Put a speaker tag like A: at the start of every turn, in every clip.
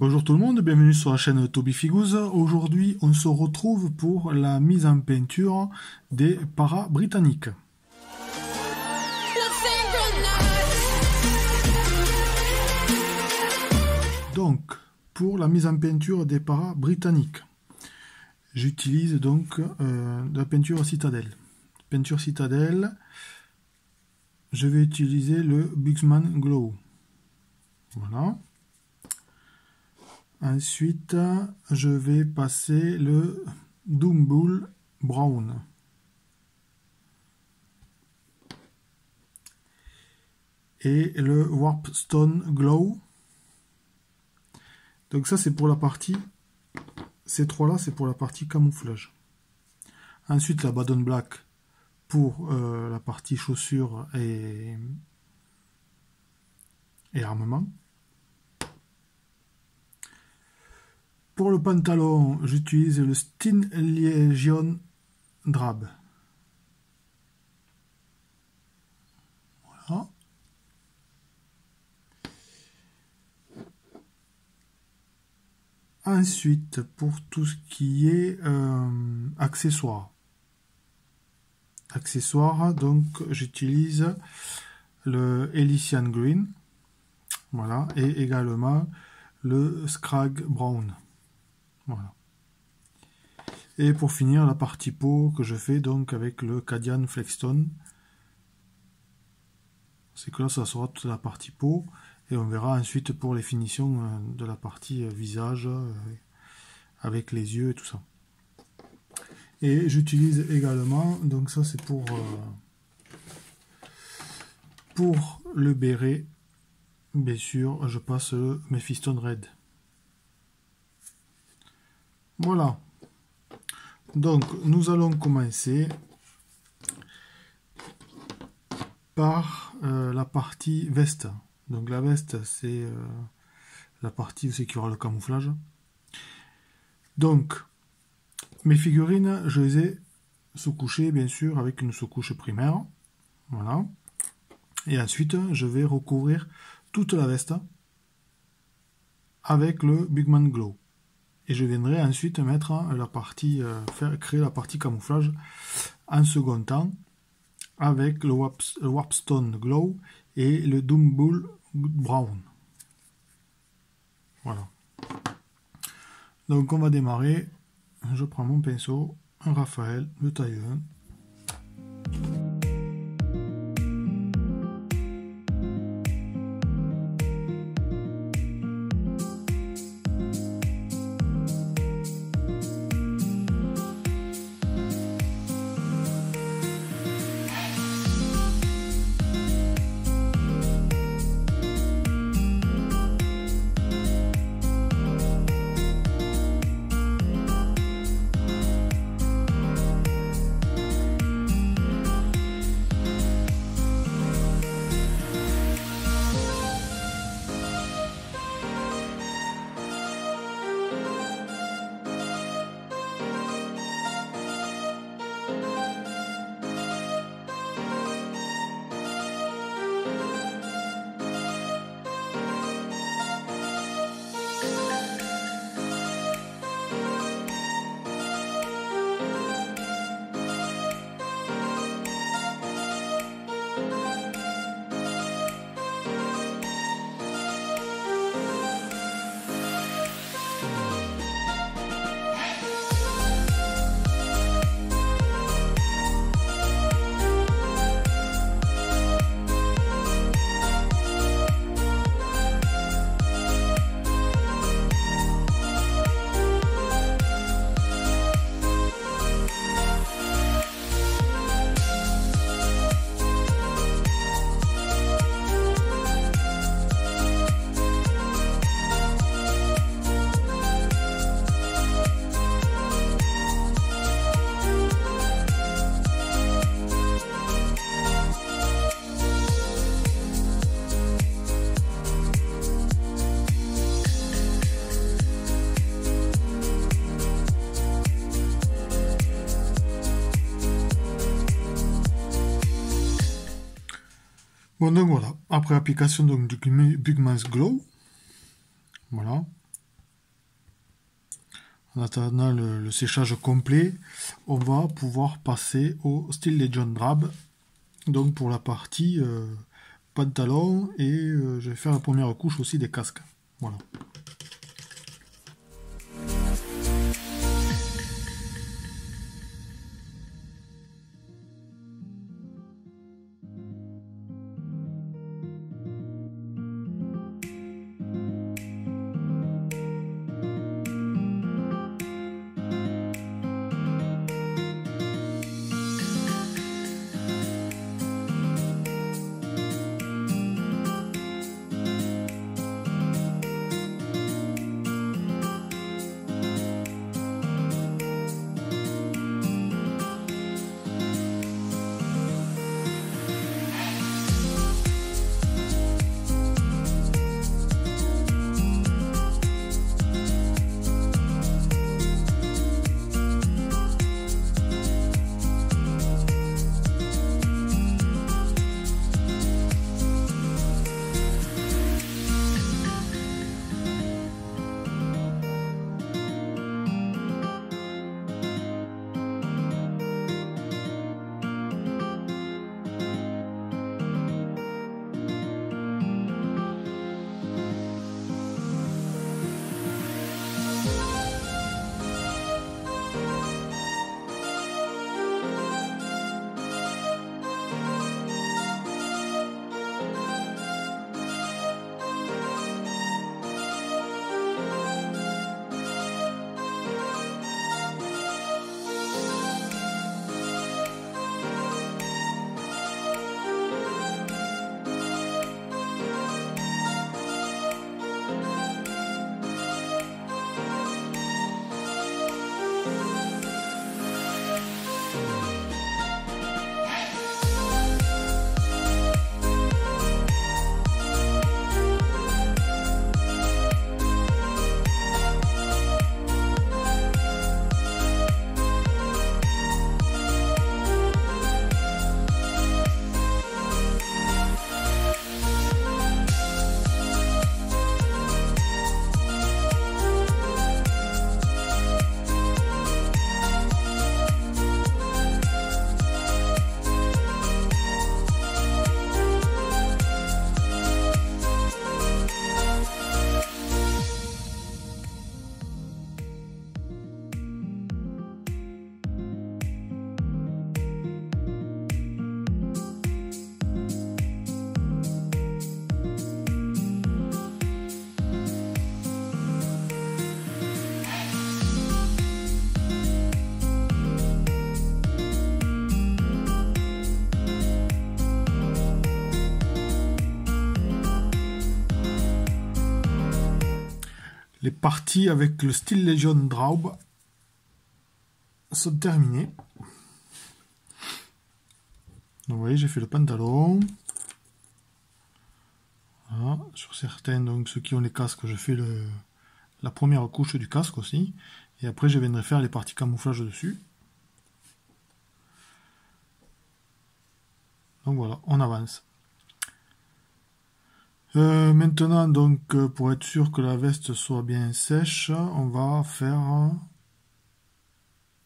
A: Bonjour tout le monde, bienvenue sur la chaîne Toby Figuz. Aujourd'hui, on se retrouve pour la mise en peinture des paras britanniques. Donc, pour la mise en peinture des paras britanniques, j'utilise donc de la peinture citadelle. Peinture citadelle, je vais utiliser le Buxman Glow. Voilà. Ensuite, je vais passer le Dumbull Brown. Et le Warpstone Glow. Donc ça, c'est pour la partie... Ces trois-là, c'est pour la partie camouflage. Ensuite, la Baden Black pour la partie chaussures et armement. Pour le pantalon, j'utilise le Steen Legion Drab. Voilà. Ensuite, pour tout ce qui est accessoires. Accessoires, donc j'utilise le Elysian Green. Voilà. Et également le Scrag Brown. Voilà. Et pour finir, la partie peau que je fais donc avec le Cadian Flexstone. C'est que là, ça sera toute la partie peau. Et on verra ensuite pour les finitions de la partie visage, avec les yeux et tout ça. Et j'utilise également, donc ça c'est pour le béret, bien sûr, je passe le Mephiston Red. Voilà. Donc nous allons commencer par la partie veste. Donc la veste, c'est la partie où c'est qu'il y aura le camouflage. Donc mes figurines, je les ai sous-couchées bien sûr avec une sous-couche primaire. Voilà. Et ensuite, je vais recouvrir toute la veste avec le Buxman Glow. Et je viendrai ensuite mettre la partie, créer la partie camouflage en second temps avec le Warpstone Glow et le Dumbull Brown. Voilà. Donc on va démarrer. Je prends mon pinceau, un Raphaël de taille 1. Bon, donc voilà, après application donc, du Buxman Glow, voilà, en attendant le séchage complet, on va pouvoir passer au Steel Legend Drab. Donc pour la partie pantalon, et je vais faire la première couche aussi des casques. Voilà. Les parties avec le Steel Legend Drab sont terminées. Donc vous voyez, j'ai fait le pantalon. Voilà. Sur certains, donc ceux qui ont les casques, je fais la première couche du casque aussi. Et après, je viendrai faire les parties camouflage dessus. Donc voilà, on avance. Maintenant, donc, pour être sûr que la veste soit bien sèche, on va faire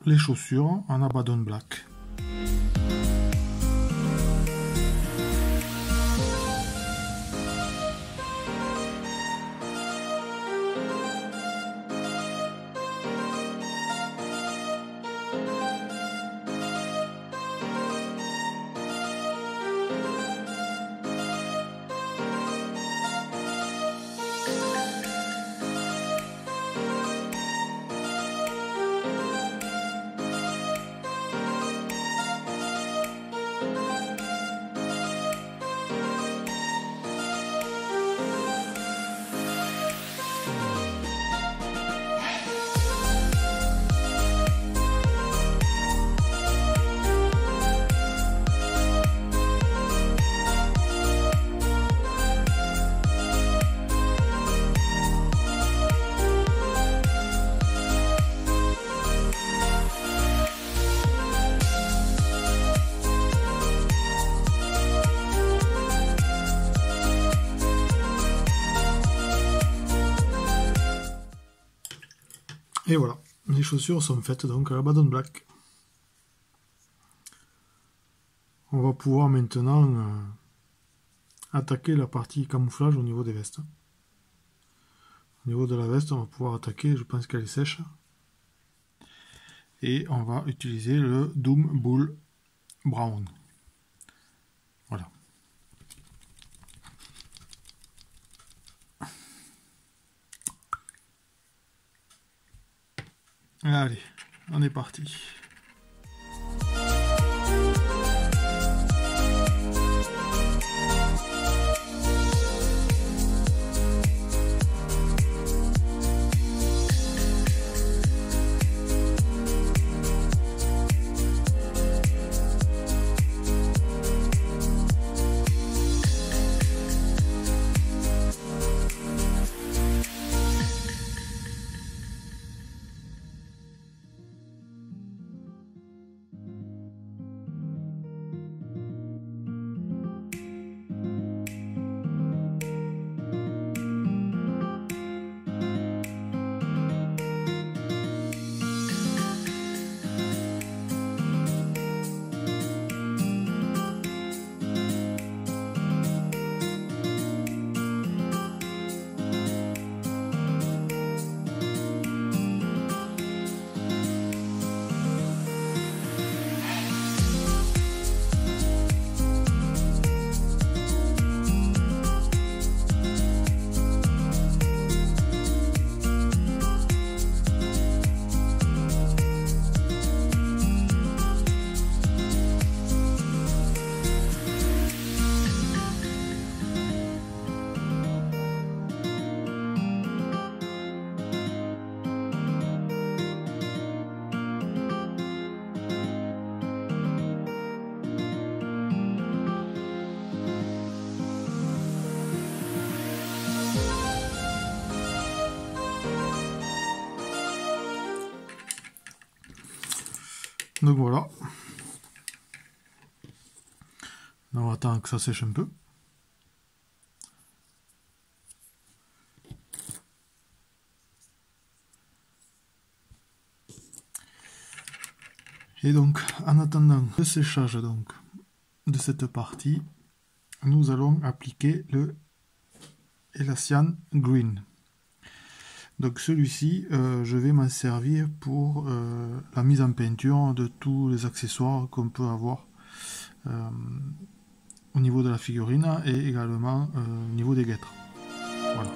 A: les chaussures en Abaddon Black. Et voilà, les chaussures sont faites donc à la Badon Black. On va pouvoir maintenant attaquer la partie camouflage au niveau des vestes. Au niveau de la veste, on va pouvoir attaquer, je pense qu'elle est sèche. Et on va utiliser le Doom Bull Brown. Voilà. Allez, on est parti. Donc voilà. On va attendre que ça sèche un peu. Et donc, en attendant le séchage donc, de cette partie, nous allons appliquer le Elastian Green. Donc celui-ci, je vais m'en servir pour la mise en peinture de tous les accessoires qu'on peut avoir au niveau de la figurine et également au niveau des guêtres. Voilà.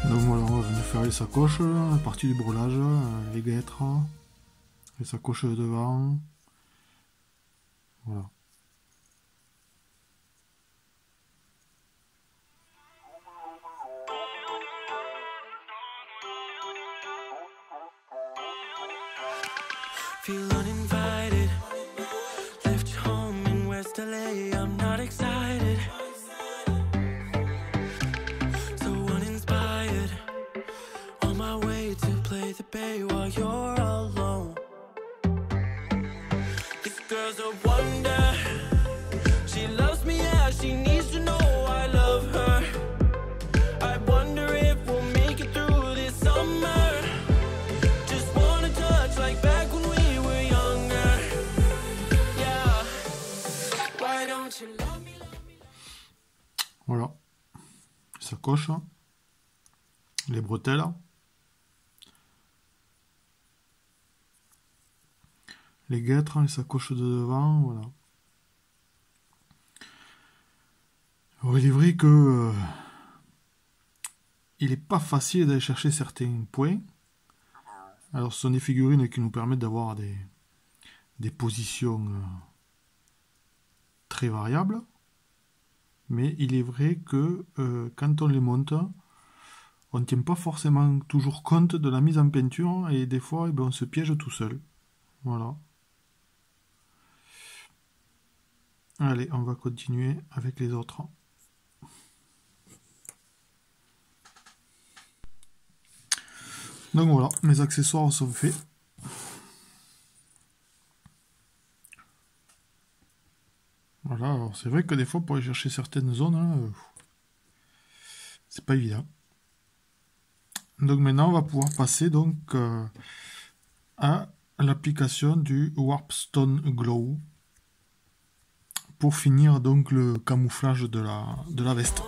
A: Donc voilà, on va venir faire les sacoches, la partie du brelage, les guêtres, les sacoches de devant. Voilà.
B: Feel uninvited, left home in West LA, I'm not excited, so uninspired, on my way to play the bay while you're alone. This girl's a wonder, she loves me, yeah, she needs to know I love her. I wonder if we'll make it through this summer, just wanna touch like back when we were younger, yeah. Why don't you love me?
A: Voilà. Sacoche. Les bretelles. les guêtres, les sacoches de devant, voilà. Alors, il est vrai que il n'est pas facile d'aller chercher certains points. Alors ce sont des figurines qui nous permettent d'avoir des positions très variables. Mais il est vrai que quand on les monte, on ne tient pas forcément toujours compte de la mise en peinture et des fois on se piège tout seul. Voilà. Allez, on va continuer avec les autres. Donc voilà, mes accessoires sont faits. Voilà, alors c'est vrai que des fois pour aller chercher certaines zones, hein, c'est pas évident. Donc maintenant on va pouvoir passer donc à l'application du Warpstone Glow pour finir donc le camouflage de la veste.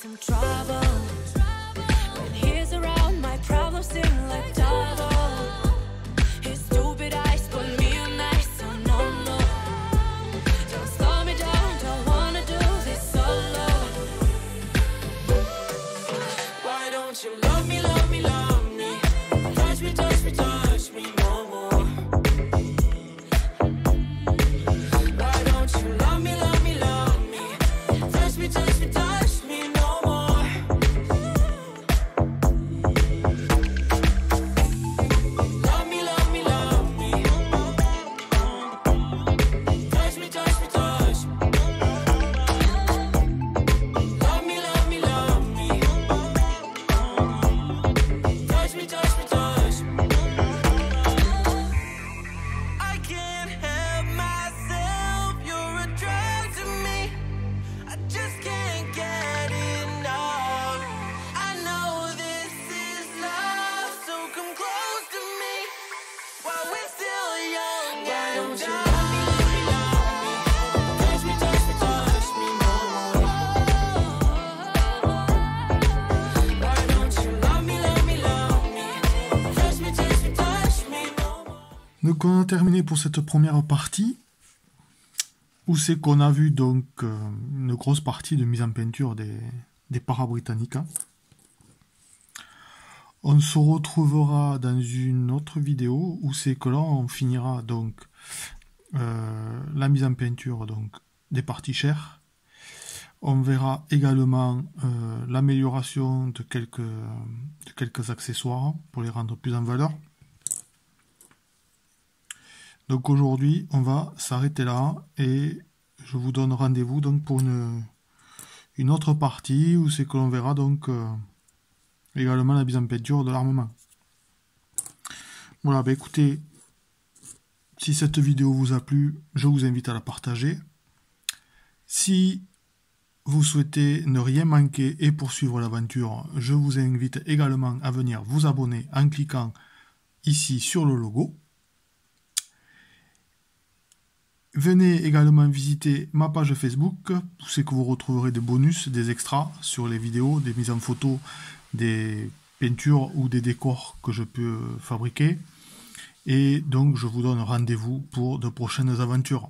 B: Some trouble when he's around, my problems seem like double. His stupid eyes put me on ice, so no, no. Don't slow me down, don't wanna do this solo. Why don't you love me, love me, love me? Touch me, touch me, touch me no more. Why don't you love me, love me, love me? Touch me, touch me, touch me no more. Love me, love me, love me. Touch me, touch me, touch me. Love me, love me, love me. Touch me, touch me, touch me. I can't help myself, you're a drug to me. I just can't get enough. I know this is love, so come close to me while we're still young. Why don't you love me, love me, love me? Touch me, touch me, touch me no more. Why don't you love me, love me, love me? Touch me, touch me, touch me no more.
A: Donc on a terminé pour cette première partie où c'est qu'on a vu donc une grosse partie de mise en peinture des para-britanniques. On se retrouvera dans une autre vidéo où c'est que là on finira donc la mise en peinture donc des parties chères. On verra également l'amélioration de quelques accessoires pour les rendre plus en valeur. Donc aujourd'hui, on va s'arrêter là et je vous donne rendez-vous donc pour une autre partie où c'est que l'on verra donc également la mise en peinture de l'armement. Voilà, bah écoutez, si cette vidéo vous a plu, je vous invite à la partager. Si vous souhaitez ne rien manquer et poursuivre l'aventure, je vous invite également à venir vous abonner en cliquant ici sur le logo. Venez également visiter ma page Facebook, où c'est que vous retrouverez des bonus, des extras sur les vidéos, des mises en photo, des peintures ou des décors que je peux fabriquer. Et donc je vous donne rendez-vous pour de prochaines aventures.